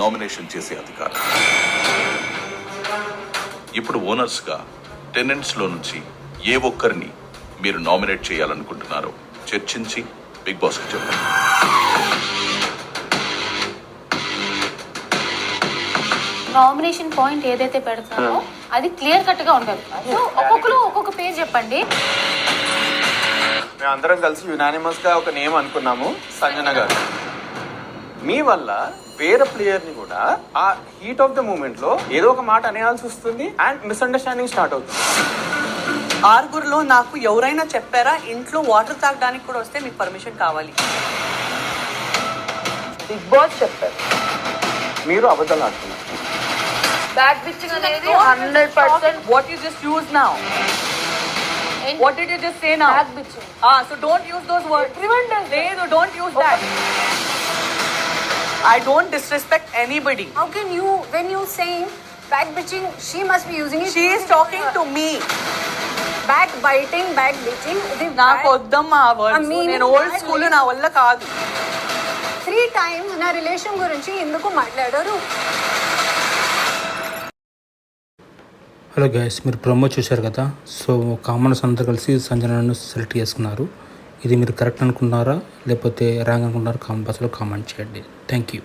Nomination చేసే అధికారం. ఇప్పుడు ఓనర్స్గా టెనెంట్స్లో నుంచి ఏ ఒక్కరిని మీరు నామినేట్ చేయాలనుకుంటున్నారో చర్చించి బిగ్ బాస్కి చెప్పండి. నామినేషన్ పాయింట్ ఏదైతే పెడతారో అది క్లియర్ కట్ గా ఉండాలి. సో ఒక్కొక్కరు ఒక్కొక్క పేరు చెప్పండి. మేము అందరం కలిసి యునానిమస్ గా ఒక నేమ్ అనుకున్నాము, సంజన గారు. మీ వల్ల వేరే ప్లేయర్ ని కూడా ఆ హీట్ ఆఫ్ ద మూమెంట్ లో ఏదో ఒక మాట అనేయాల్సి వస్తుంది అండ్ మిస్అండర్స్టాండింగ్ స్టార్ట్ అవుతుంది. ఆరుగురులో నాకు ఎవరైనా చెప్పారా ఇంట్లో వాటర్ తాగడానికి కూడా వస్తే మీకు పర్మిషన్ కావాలి? బిగ్ బాస్ చెప్పారు. మీరు అబద్ధాలు ఆడుతున్నారు. బ్యాక్ బిచ్చింగ్ అనేది 100%. What you just use now? What did you just say now? Back bitching. So don't use those words. Everyone does that. No, don't use that. I don't disrespect anybody. How can you, when you saying back bitching, she must be using it. She is talking to me. Back biting, back bitching. నాకు వద్దమ్మా ఆ words. నేను old school, నా వల్ల కాదు. 3 times నా relation గురించి ఎందుకు మాట్లాడారు? హలో గైస్, మీరు ప్రోమో చూశారు కదా. సో కామనర్స్ అందరూ కలిసి సంజనను సెలెక్ట్ చేసుకున్నారు. ఇది మీరు కరెక్ట్ అనుకుంటున్నారా లేకపోతే రాంగ్ అనుకుంటున్నారా? కామెంట్ బాక్స్లో కామెంట్ చేయండి. Thank you.